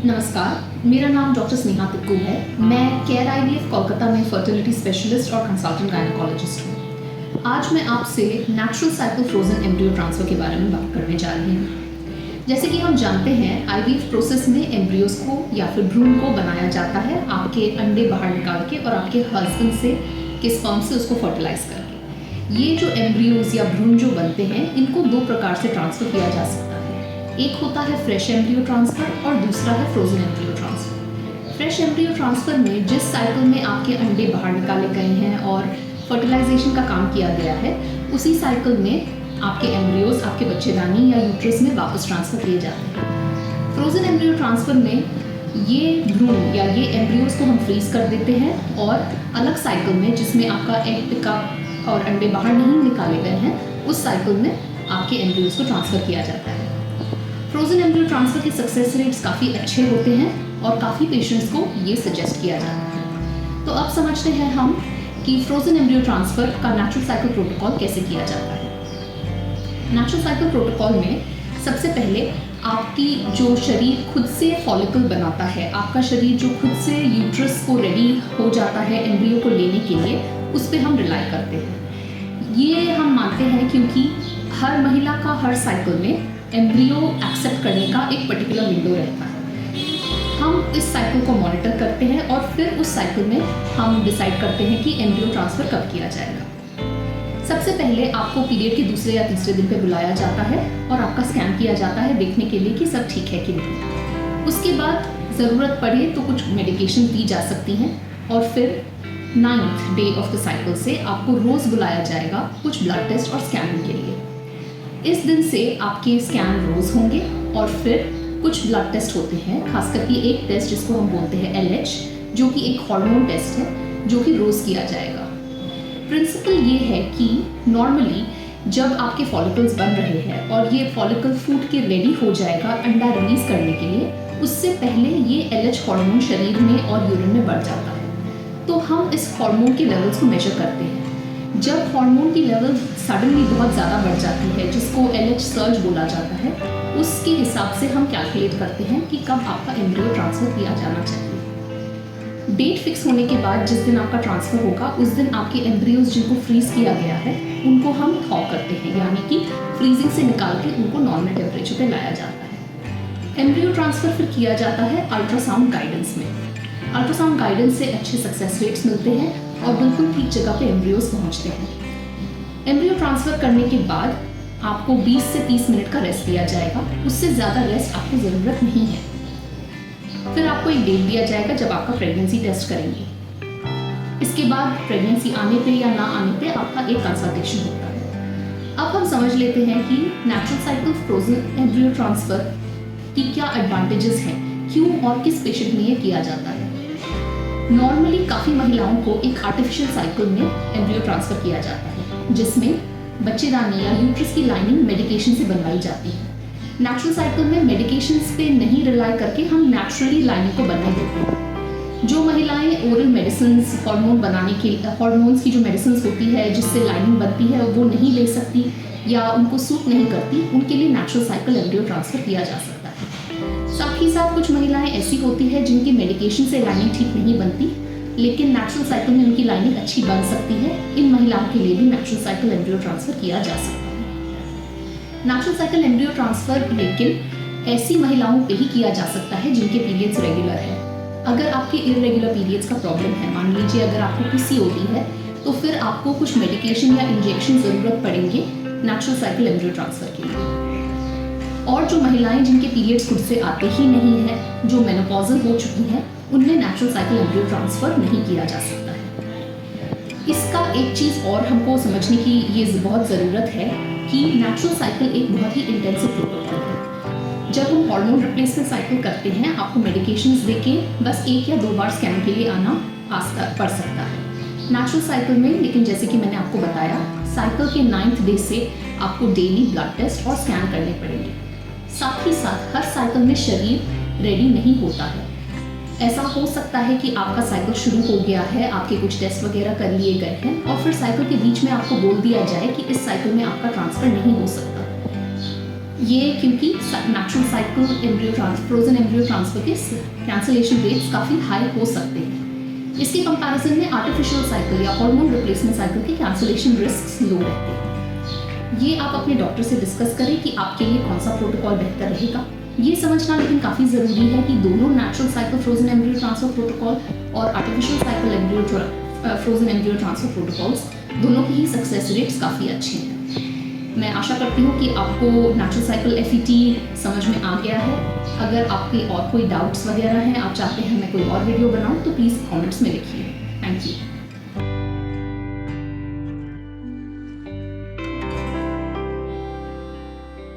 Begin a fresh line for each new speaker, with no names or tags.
नमस्कार, मेरा नाम डॉक्टर स्नेहा तिक्कू है। मैं केयर आईवीएफ कोलकाता में फर्टिलिटी स्पेशलिस्ट और कंसल्टेंट गायनेकोलॉजिस्ट हूँ। आज मैं आपसे natural cycle frozen embryo transfer के बारे में बात करने जा रही हूँ। जैसे कि हम जानते हैं, आईवीएफ प्रोसेस में एम्ब्रियोज को या फिर भ्रूण को बनाया जाता है आपके अंडे बाहर निकाल के और आपके हस्बैंड से के स्पर्म से उसको फर्टिलाइज करके। ये जो एम्ब्रियोज या भ्रूण जो बनते हैं, इनको दो प्रकार से ट्रांसफर किया जा सकता है। एक होता है फ्रेश एम्ब्रियो ट्रांसफर और दूसरा है frozen embryo transfer. Fresh embryo transfer में जिस साइकिल में आपके अंडे बाहर निकाले गए हैं और फर्टिलाइजेशन का काम किया गया है, उसी साइकिल में आपके एम्ब्रियोज आपके बच्चेदानी या यूट्रस में वापस ट्रांसफर किए जाते हैं। फ्रोजन एम्ब्रियो ट्रांसफर में ये भ्रूण या ये एम्ब्रियोज को हम फ्रीज कर देते हैं और अलग साइकिल में, जिसमें आपका एग पिकअप और अंडे बाहर नहीं निकाले गए हैं, उस साइकिल में आपके एम्ब्रियोज को ट्रांसफर किया जाता है। फ्रोजन एम्ब्रियो ट्रांसफर के सक्सेस रेट्स काफ़ी अच्छे होते हैं और काफ़ी पेशेंट्स को ये सजेस्ट किया जाता है। तो अब समझते हैं हम कि फ्रोजन एम्ब्रियो ट्रांसफर का नेचुरल साइकिल प्रोटोकॉल कैसे किया जाता है। नेचुरल साइकिल प्रोटोकॉल में सबसे पहले आपकी जो शरीर खुद से फॉलिकल बनाता है, आपका शरीर जो खुद से यूट्रस को रेडी हो जाता है एम्ब्रियो को लेने के लिए, उस पर हम रिलाई करते हैं। ये हम मानते हैं क्योंकि हर महिला का हर साइकिल में एम्ब्रियो एक्सेप्ट करने का एक पर्टिकुलर विंडो रहता है। हम इस साइकिल को मॉनिटर करते हैं और फिर उस साइकिल में हम डिसाइड करते हैं कि एम्ब्रियो ट्रांसफ़र कब किया जाएगा। सबसे पहले आपको पीरियड के दूसरे या तीसरे दिन पे बुलाया जाता है और आपका स्कैन किया जाता है देखने के लिए कि सब ठीक है कि नहीं। उसके बाद ज़रूरत पड़े तो कुछ मेडिकेशन दी जा सकती हैं और फिर 9th day of the cycle से आपको रोज़ बुलाया जाएगा कुछ ब्लड टेस्ट और स्कैनिंग के लिए। इस दिन से आपके स्कैन रोज़ होंगे और फिर कुछ ब्लड टेस्ट होते हैं, खास करके एक टेस्ट जिसको हम बोलते हैं LH, जो कि एक हार्मोन टेस्ट है जो कि रोज़ किया जाएगा। प्रिंसिपल ये है कि नॉर्मली जब आपके फॉलिकल्स बन रहे हैं और ये फॉलिकल फूट के रेडी हो जाएगा अंडा रिलीज करने के लिए, उससे पहले ये LH हार्मोन शरीर में और यूरिन में बढ़ जाता है। तो हम इस हार्मोन के लेवल्स को मेजर करते हैं। जब हार्मोन की लेवल सडनली बहुत ज़्यादा बढ़ जाती है, जिसको LH सर्ज बोला जाता है, उसके हिसाब से हम कैलकुलेट करते हैं कि कब आपका एम्ब्रियो ट्रांसफ़र किया जाना चाहिए। डेट फिक्स होने के बाद जिस दिन आपका ट्रांसफ़र होगा, उस दिन आपके एम्ब्रियोज जिनको फ्रीज किया गया है उनको हम थॉ करते हैं, यानी कि फ्रीजिंग से निकाल के उनको नॉर्मल टेम्परेचर पे लाया जाता है। एम्ब्रियो ट्रांसफ़र फिर किया जाता है अल्ट्रासाउंड गाइडेंस में। अल्ट्रासाउंड गाइडेंस से अच्छे सक्सेस रेट्स मिलते हैं और बिल्कुल ठीक जगह पे एम्ब्रियोज पहुंचते हैं। एम्ब्रियो ट्रांसफ़र करने के बाद आपको 20 से 30 मिनट का रेस्ट दिया जाएगा। उससे ज़्यादा रेस्ट आपको ज़रूरत नहीं है। फिर आपको एक डेट दिया जाएगा जब आपका प्रेगनेंसी टेस्ट करेंगे। इसके बाद प्रेगनेंसी आने पे या ना आने पे आपका एक कंसल्टेशन होता है। अब हम समझ लेते हैं कि natural cycle frozen embryo transfer की क्या एडवांटेजेस हैं, क्यों और किस पेशेंट में ये किया जाता है। नॉर्मली काफ़ी महिलाओं को एक आर्टिफिशियल साइकिल में एम्ब्रियो ट्रांसफ़र किया जाता है, जिसमें बच्चेदानी या यूट्रस की लाइनिंग मेडिकेशन से बनवाई जाती है। नेचुरल साइकिल में मेडिकेशंस पे नहीं रिलाई करके हम नेचुरली लाइनिंग को बनने देते हैं। जो महिलाएं ओरल मेडिसिन हार्मोन बनाने के हार्मोन्स की जो मेडिसिन होती है जिससे लाइनिंग बनती है वो नहीं ले सकती या उनको सूट नहीं करती, उनके लिए नेचुरल साइकिल एम्ब्रियो ट्रांसफ़र किया जा सकता है। साथ ही साथ कुछ महिलाएं ऐसी होती है जिनकी मेडिकेशन से लाइनिंग ठीक नहीं बनती, लेकिन नेचुरल साइकिल में उनकी लाइनिंग अच्छी बन सकती है। इन महिलाओं के लिए भी नेचुरल साइकिल एम्ब्रियो ट्रांसफ़र किया जा सकता है। नेचुरल साइकिल एम्ब्रियो ट्रांसफ़र लेकिन ऐसी महिलाओं पे ही किया जा सकता है जिनके पीरियड्स रेगुलर है। अगर आपके इरेगुलर पीरियड्स का प्रॉब्लम है, मान लीजिए अगर आपको PCOD है, तो फिर आपको कुछ मेडिकेशन या इंजेक्शन ज़रूरत पड़ेंगे नेचुरल साइकिल एम्ब्रियो ट्रांसफ़र के लिए। और जो महिलाएं जिनके पीरियड्स खुद से आते ही नहीं हैं, जो मेनोपॉजल हो चुकी हैं, उनमें नेचुरल साइकिल एम्ब्रियो ट्रांसफ़र नहीं किया जा सकता है। इसका एक चीज़ और हमको समझने की ये बहुत ज़रूरत है कि नेचुरल साइकिल एक बहुत ही इंटेंसिव प्रोटोकॉल है। जब हम हार्मोन रिप्लेसमेंट साइकिल करते हैं, आपको मेडिकेशंस देके बस 1 या 2 बार स्कैन के लिए आना पड़ सकता है नेचुरल साइकिल में। लेकिन जैसे कि मैंने आपको बताया, साइकिल के 9th डे से आपको डेली ब्लड टेस्ट और स्कैन करने पड़ेंगे। साथ ही साथ हर साइकिल में शरीर रेडी नहीं होता है। ऐसा हो सकता है कि आपका साइकिल शुरू हो गया है, आपके कुछ टेस्ट वगैरह कर लिए गए हैं और फिर साइकिल के बीच में आपको बोल दिया जाए कि इस साइकिल में आपका ट्रांसफ़र नहीं हो सकता। ये क्योंकि natural cycle embryo frozen embryo transfer के कैंसलेशन रेट्स काफ़ी हाई हो सकते हैं। इसके कंपैरिजन में आर्टिफिशियल साइकिल या हार्मोन रिप्लेसमेंट साइकिल के कैंसलेशन रिस्क लो रहते हैं। ये आप अपने डॉक्टर से डिस्कस करें कि आपके लिए कौन सा प्रोटोकॉल बेहतर रहेगा। ये समझना लेकिन काफ़ी ज़रूरी है कि दोनों natural cycle frozen embryo transfer protocol और artificial cycle embryo frozen embryo transfer protocols दोनों की ही सक्सेस रेट्स काफ़ी अच्छे हैं। मैं आशा करती हूँ कि आपको नेचुरल साइकिल FET समझ में आ गया है। अगर आपके और कोई डाउट्स वगैरह हैं, आप चाहते हैं मैं कोई और वीडियो बनाऊँ, तो प्लीज़ कमेंट्स में लिखिए। Thank you.